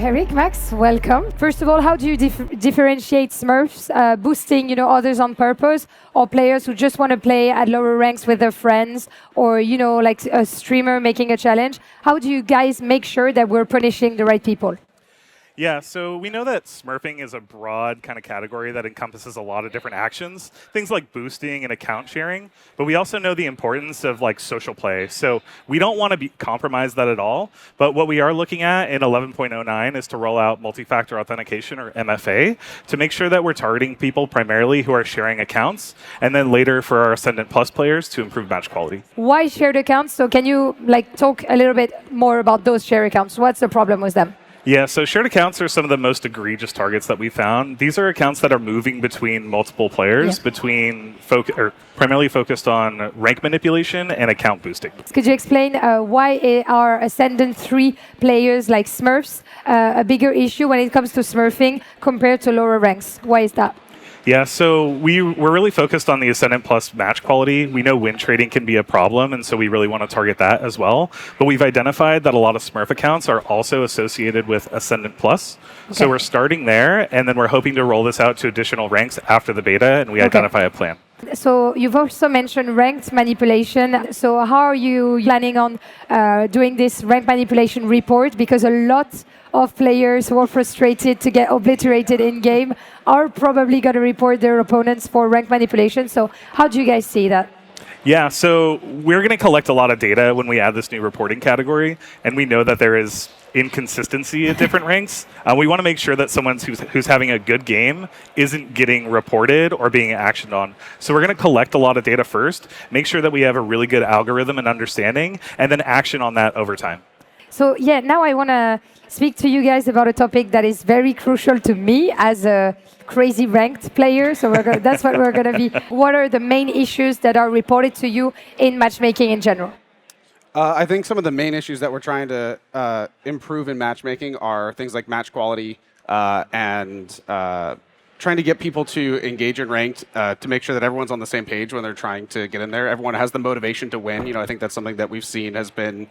Eric, Max, welcome. First of all, how do you differentiate Smurfs boosting, others on purpose, or players who just want to play at lower ranks with their friends, or like a streamer making a challenge? How do you guys make sure that we're punishing the right people? Yeah, so we know that Smurfing is a broad kind of category that encompasses a lot of different actions, things like boosting and account sharing, but we also know the importance of like social play. So we don't want to compromise that at all, but what we are looking at in 11.09 is to roll out multi-factor authentication, or MFA, to make sure that we're targeting people primarily who are sharing accounts, and then later for our Ascendant Plus players to improve match quality. Why shared accounts? So can you talk a little bit more about those shared accounts? What's the problem with them? Yeah, so shared accounts are some of the most egregious targets that we found. These are accounts that are moving between multiple players, primarily focused on rank manipulation and account boosting. Could you explain why are Ascendant 3 players like Smurfs a bigger issue when it comes to Smurfing compared to lower ranks? Why is that? Yeah, so we're really focused on the Ascendant Plus match quality. We know win trading can be a problem, and so we really want to target that as well. But we've identified that a lot of Smurf accounts are also associated with Ascendant Plus. Okay. So we're starting there, and then we're hoping to roll this out to additional ranks after the beta, and we identify a plan. So you've also mentioned ranked manipulation. So how are you planning on doing this rank manipulation report? Because a lot of players who are frustrated to get obliterated in-game are probably going to report their opponents for rank manipulation. So how do you guys see that? Yeah, so we're going to collect a lot of data when we add this new reporting category, and we know that there is inconsistency at different ranks. We want to make sure that someone who's having a good game isn't getting reported or being actioned on. So we're going to collect a lot of data first, make sure that we have a really good algorithm and understanding, and then action on that over time. So yeah, now I want to speak to you guys about a topic that is very crucial to me as a crazy ranked player. So that's what we're going to be. What are the main issues that are reported to you in matchmaking in general? I think some of the main issues that we're trying to improve in matchmaking are things like match quality and trying to get people to engage in ranked to make sure that everyone's on the same page when they're trying to get in there. Everyone has the motivation to win. I think that's something that we've seen has been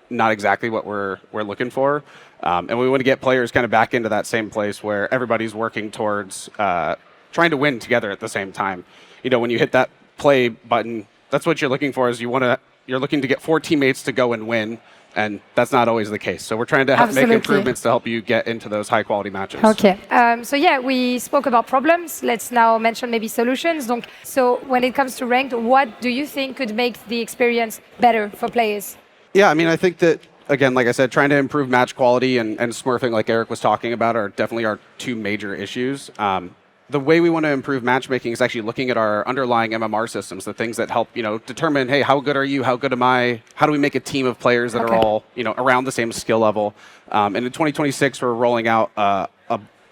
not exactly what we're looking for. And we want to get players kind of back into that same place where everybody's working towards trying to win together at the same time. When you hit that play button, that's what you're looking for, is you're looking to get 4 teammates to go and win, and that's not always the case. So we're trying to make improvements to help you get into those high-quality matches. Okay. So yeah, we spoke about problems. Let's now mention maybe solutions. So when it comes to ranked, what do you think could make the experience better for players? Yeah, I mean, I think that, again, like I said, trying to improve match quality and Smurfing, like Eric was talking about, are definitely our 2 major issues. The way we want to improve matchmaking is actually looking at our underlying MMR systems, the things that help, determine, hey, how good are you? How good am I? How do we make a team of players that are all, around the same skill level? And in 2026, we're rolling out a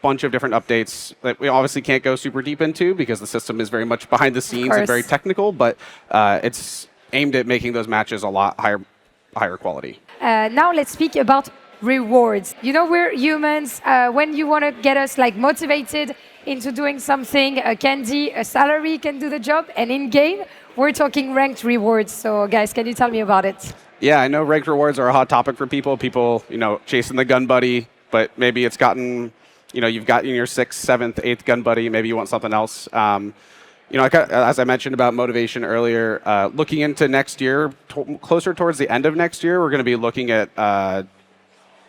bunch of different updates that we obviously can't go super deep into because the system is very much behind the scenes and very technical, but it's aimed at making those matches a lot higher quality. Now let's speak about rewards. We're humans. When you want to get us motivated into doing something, a candy, a salary can do the job. And in game, we're talking ranked rewards. So guys, can you tell me about it? Yeah, I know ranked rewards are a hot topic for people. People, chasing the gun buddy, but maybe it's gotten, you've gotten your 6th, 7th, 8th gun buddy. Maybe you want something else. As I mentioned about motivation earlier, looking into next year, closer towards the end of next year, we're going to be looking at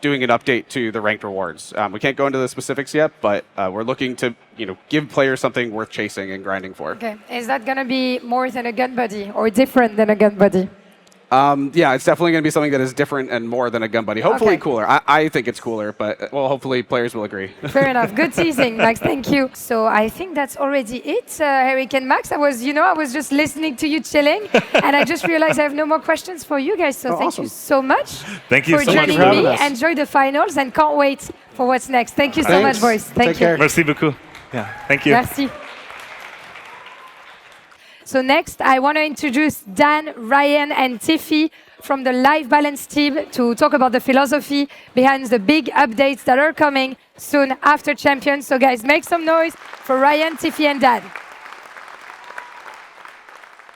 doing an update to the ranked rewards. We can't go into the specifics yet, but we're looking to give players something worth chasing and grinding for. Okay, is that going to be more than a gun buddy or different than a gun buddy? Yeah, it's definitely going to be something that is different and more than a gun buddy. Hopefully cooler. I think it's cooler, but hopefully players will agree. Fair enough. Good teasing, Max. Thank you. So I think that's already it, Eric and Max. I was just listening to you chilling, and I just realized I have no more questions for you guys. So thank you so much. Thank you for so much joining for having me. us. Enjoy the finals, and can't wait for what's next. Thank you so much, boys. Thank you. Merci beaucoup. Yeah, thank you. Merci. So next, I want to introduce Dan, Ryan, and Tiffy from the Live Balance team to talk about the philosophy behind the big updates that are coming soon after Champions. So guys, make some noise for Ryan, Tiffy, and Dan.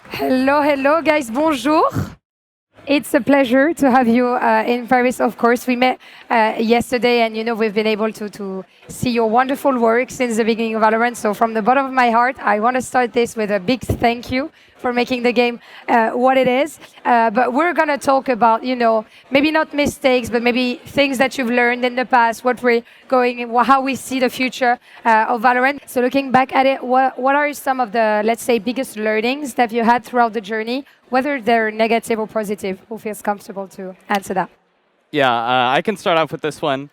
Hello, hello, guys. Bonjour. It's a pleasure to have you in Paris, of course. We met yesterday, and we've been able to see your wonderful work since the beginning of Valorant. So from the bottom of my heart, I want to start this with a big thank you for making the game what it is. But we're going to talk about, maybe not mistakes, but maybe things that you've learned in the past, what we're going, how we see the future of Valorant. So looking back at it, what are some of the, let's say, biggest learnings that you had throughout the journey, whether they're negative or positive? Who feels comfortable to answer that? Yeah, I can start off with this one.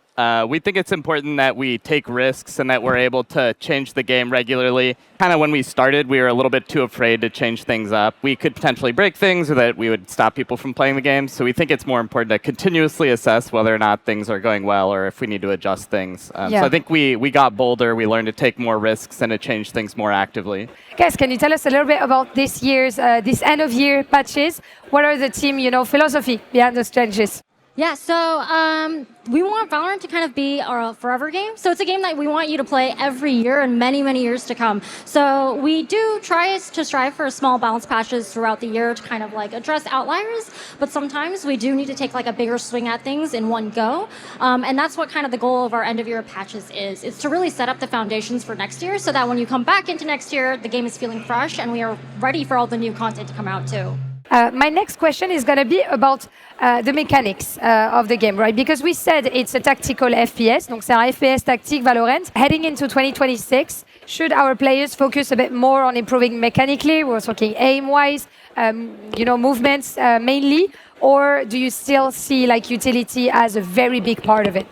We think it's important that we take risks and that we're able to change the game regularly. Kind of when we started, we were a little bit too afraid to change things up. We could potentially break things or that we would stop people from playing the game. So we think it's more important to continuously assess whether or not things are going well or if we need to adjust things. So I think we got bolder. We learned to take more risks and to change things more actively. Guys, can you tell us a little bit about this year's, this end of year patches? What are the team, philosophy behind those changes? Yeah, so we want Valorant to kind of be our forever game. So it's a game that we want you to play every year and many, many years to come. So we do try to strive for small balance patches throughout the year to kind of like address outliers. But sometimes we do need to take like a bigger swing at things in one go. And that's what kind of the goal of our end of year patches is. It's to really set up the foundations for next year so that when you come back into next year, the game is feeling fresh and we are ready for all the new content to come out too. My next question is going to be about the mechanics of the game, right? Because we said it's a tactical FPS, donc c'est un FPS tactique Valorant. Heading into 2026, should our players focus a bit more on improving mechanically? We're talking aim-wise, movements mainly, or do you still see like utility as a very big part of it?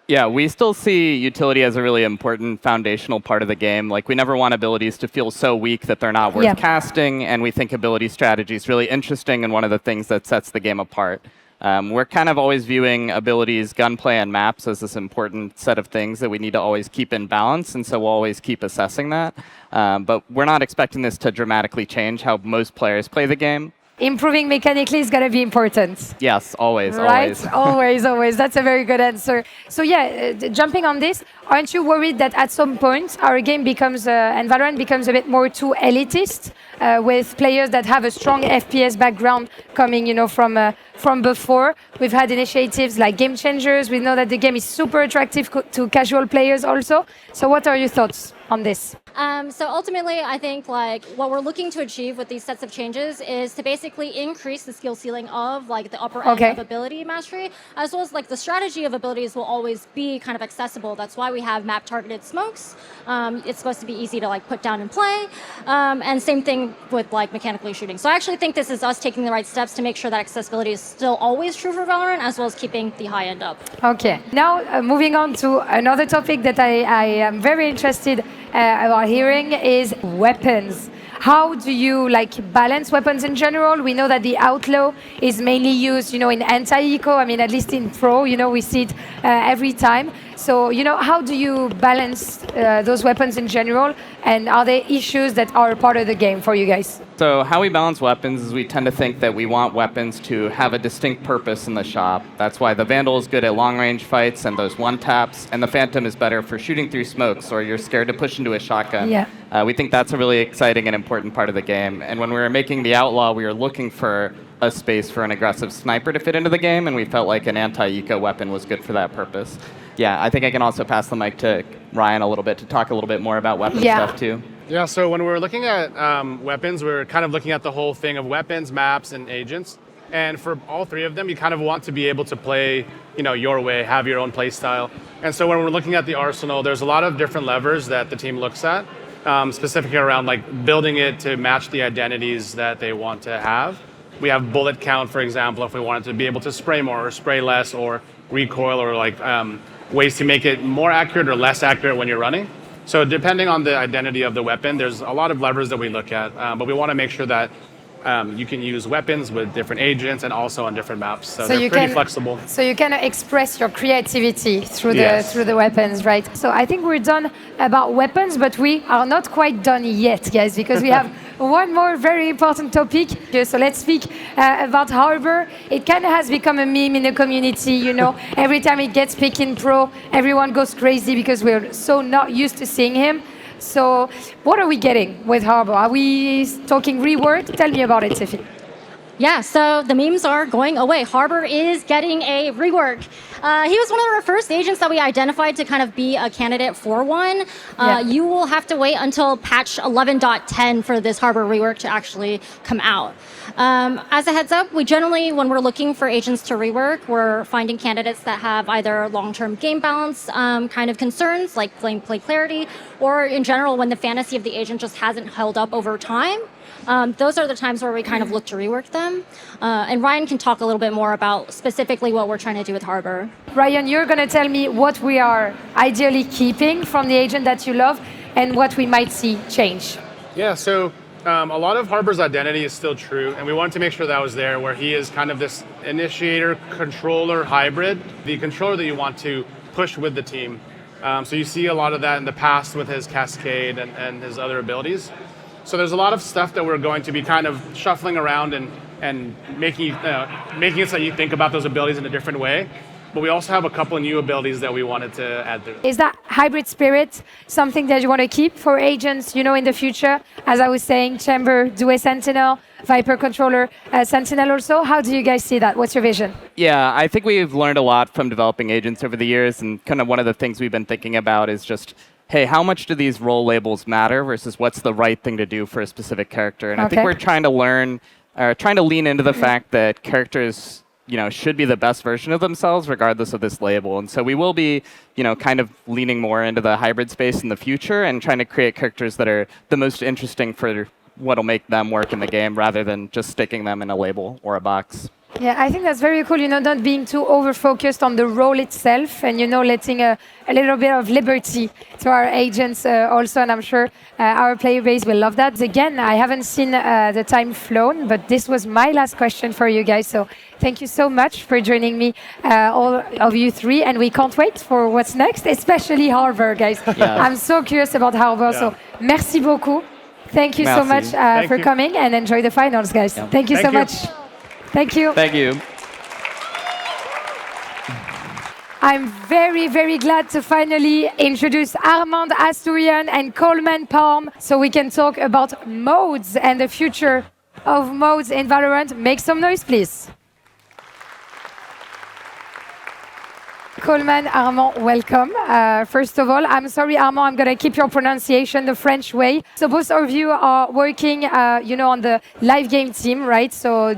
Yeah, we still see utility as a really important foundational part of the game. Like, we never want abilities to feel so weak that they're not worth casting, and we think ability strategy is really interesting and one of the things that sets the game apart. We're kind of always viewing abilities, gunplay, and maps as this important set of things that we need to always keep in balance, and so we'll always keep assessing that. But we're not expecting this to dramatically change how most players play the game. Improving mechanically is going to be important. Yes, always, right? always. always. That's a very good answer. So yeah, jumping on this, aren't you worried that at some point our game becomes, and Valorant becomes a bit more too elitist, with players that have a strong FPS background coming, from before? We've had initiatives like Game Changers. We know that the game is super attractive to casual players also. So what are your thoughts on this? So ultimately, I think like what we're looking to achieve with these sets of changes is to basically increase the skill ceiling of like the upper end of ability mastery, as well as like the strategy of abilities will always be kind of accessible. That's why we have map targeted smokes. It's supposed to be easy to like put down and play, and same thing with like mechanically shooting. So I actually think this is us taking the right steps to make sure that accessibility is still always true for Valorant, as well as keeping the high end up. Okay. Now moving on to another topic that I am very interested about hearing is weapons. How do you balance weapons in general? We know that the outlaw is mainly used, in anti-eco. I mean, at least in pro, we see it every time. So, how do you balance those weapons in general? And are there issues that are part of the game for you guys? So how we balance weapons is we tend to think that we want weapons to have a distinct purpose in the shop. That's why the Vandal is good at long-range fights and those one-taps, and the Phantom is better for shooting through smokes or you're scared to push into a shotgun. Yeah. We think that's a really exciting and important part of the game. And when we were making the Outlaw, we were looking for a space for an aggressive sniper to fit into the game, and we felt like an anti-eco weapon was good for that purpose. Yeah, I think I can also pass the mic to Ryan a little bit to talk a little bit more about weapon stuff too. Yeah, so when we're looking at weapons, we're kind of looking at the whole thing of weapons, maps, and agents. And for all three of them, you kind of want to be able to play, your way, have your own play style. And so when we're looking at the arsenal, there's a lot of different levers that the team looks at, specifically around building it to match the identities that they want to have. We have bullet count, for example, if we wanted to be able to spray more or spray less, or recoil, or ways to make it more accurate or less accurate when you're running. So depending on the identity of the weapon, there's a lot of levers that we look at, but we want to make sure that you can use weapons with different agents and also on different maps. So they're pretty flexible. So you can express your creativity through the weapons, right? So I think we're done about weapons, but we are not quite done yet, guys, because we have one more very important topic. So let's speak about Harbor. It kind of has become a meme in the community, Every time it gets picked in pro, everyone goes crazy because we're so not used to seeing him. So what are we getting with Harbor? Are we talking rework? Tell me about it, Tiffy. Yeah, so the memes are going away. Harbor is getting a rework. He was one of our first agents that we identified to kind of be a candidate for one. You will have to wait until patch 11.10 for this Harbor rework to actually come out. As a heads up, we generally, when we're looking for agents to rework, we're finding candidates that have either long-term game balance kind of concerns, like gameplay clarity, or in general, when the fantasy of the agent just hasn't held up over time. Those are the times where we kind of look to rework them. And Ryan can talk a little bit more about specifically what we're trying to do with Harbor. Ryan, you're going to tell me what we are ideally keeping from the agent that you love and what we might see change. Yeah, so a lot of Harbor's identity is still true, and we wanted to make sure that was there, where he is kind of this initiator, controller hybrid, the controller that you want to push with the team. So you see a lot of that in the past with his Cascade and his other abilities. So there's a lot of stuff that we're going to be kind of shuffling around and making it so you think about those abilities in a different way. But we also have a couple of new abilities that we wanted to add there. Is that hybrid spirit something that you want to keep for agents, in the future? As I was saying, Chamber, Due Sentinel, Viper Controller, Sentinel also. How do you guys see that? What's your vision? Yeah, I think we've learned a lot from developing agents over the years, and kind of one of the things we've been thinking about is just, hey, how much do these role labels matter versus what's the right thing to do for a specific character? And I think we're trying to lean into the fact that characters, should be the best version of themselves regardless of this label. And so we will be, kind of leaning more into the hybrid space in the future and trying to create characters that are the most interesting for what'll make them work in the game rather than just sticking them in a label or a box. Yeah, I think that's very cool, not being too over-focused on the role itself and, letting a little bit of liberty to our agents also, and I'm sure our player base will love that. Again, I haven't seen the time flown, but this was my last question for you guys, so thank you so much for joining me, all of you three, and we can't wait for what's next, especially Harbor, guys. Yeah. I'm so curious about Harbor, so merci beaucoup. Thank you so much for coming, and enjoy the finals, guys. Yeah. Thank you so much. Thank you. Thank you. I'm very, very glad to finally introduce Armand, Asdourian, and Coleman Palm so we can talk about modes and the future of modes in Valorant. Make some noise, please. Coleman, Armand, welcome. First of all, I'm sorry, Armand, I'm going to keep your pronunciation the French way. So both of you are working, on the live game team, right? So,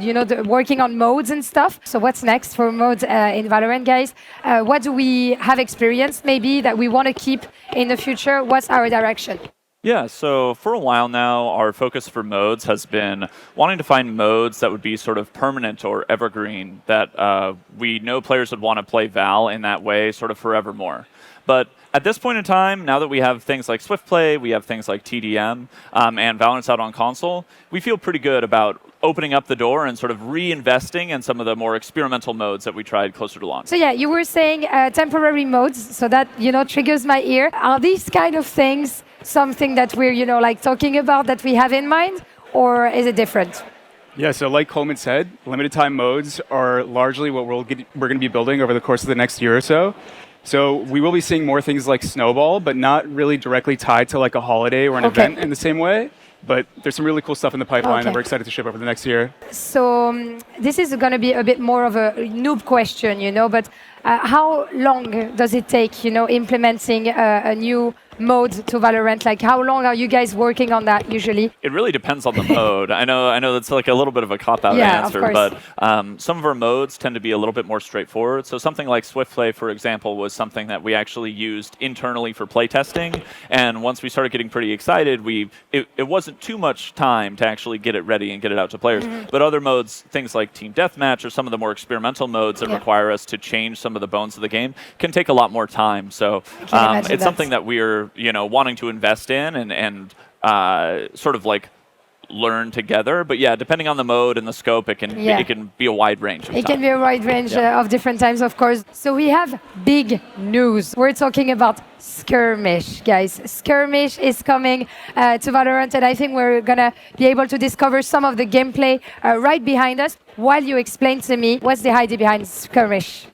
working on modes and stuff. So what's next for modes in Valorant, guys? What do we have experienced maybe that we want to keep in the future? What's our direction? Yeah, so for a while now, our focus for modes has been wanting to find modes that would be sort of permanent or evergreen, that we know players would want to play Val in that way sort of forevermore. But at this point in time, now that we have things like Swift Play, we have things like TDM, and Valorant's out on console, we feel pretty good about opening up the door and sort of reinvesting in some of the more experimental modes that we tried closer to launch. So yeah, you were saying temporary modes, so that, triggers my ear. Are these kind of things something that we're, talking about that we have in mind, or is it different? Yeah, so like Coleman said, limited time modes are largely what we're going to be building over the course of the next year or so. So we will be seeing more things like Snowball, but not really directly tied to like a holiday or an event in the same way. But there's some really cool stuff in the pipeline that we're excited to ship over the next year. So this is going to be a bit more of a noob question, but how long does it take, implementing a new mode to Valorant? Like, how long are you guys working on that usually? It really depends on the mode. I know that's like a little bit of a cop-out answer, but some of our modes tend to be a little bit more straightforward. So something like Swift Play, for example, was something that we actually used internally for playtesting. And once we started getting pretty excited, it wasn't too much time to actually get it ready and get it out to players. But other modes, things like Team Deathmatch or some of the more experimental modes that require us to change some of the bones of the game, can take a lot more time. So it's something that we're wanting to invest in and sort of like learn together. But yeah, depending on the mode and the scope, it can be a wide range of time. It can be a wide range of different times, of course. So we have big news. We're talking about Skirmish, guys. Skirmish is coming to Valorant, and I think we're going to be able to discover some of the gameplay right behind us while you explain to me what's the idea behind Skirmish.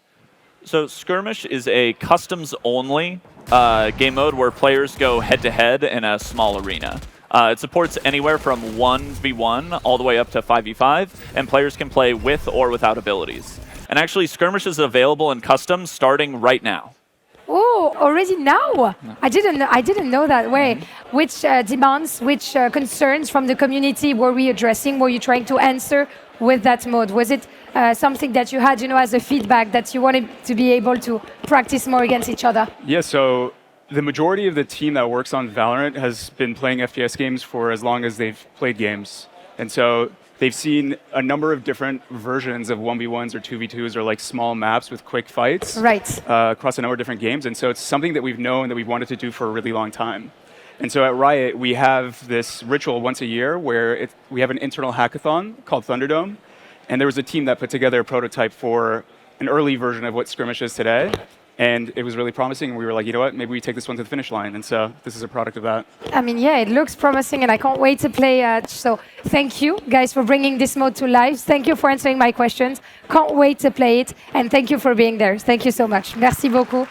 So Skirmish is a customs-only game mode where players go head-to-head in a small arena. It supports anywhere from 1v1 all the way up to 5v5, and players can play with or without abilities. And actually, skirmish is available in custom starting right now. Oh, already now? I didn't know that way. Which demands, which concerns from the community were we addressing? Were you trying to answer with that mode? Was it something that you had, as a feedback that you wanted to be able to practice more against each other? Yeah, so the majority of the team that works on Valorant has been playing FPS games for as long as they've played games. And so they've seen a number of different versions of 1v1s or 2v2s or like small maps with quick fights across a number of different games. And so it's something that we've known that we've wanted to do for a really long time. And so at Riot, we have this ritual once a year where we have an internal hackathon called Thunderdome. And there was a team that put together a prototype for an early version of what skirmish is today. And it was really promising, and we were like, you know what, maybe we take this one to the finish line. And so this is a product of that. I mean, yeah, it looks promising, and I can't wait to play. So thank you, guys, for bringing this mode to life. Thank you for answering my questions. Can't wait to play it, and thank you for being there. Thank you so much. Merci beaucoup.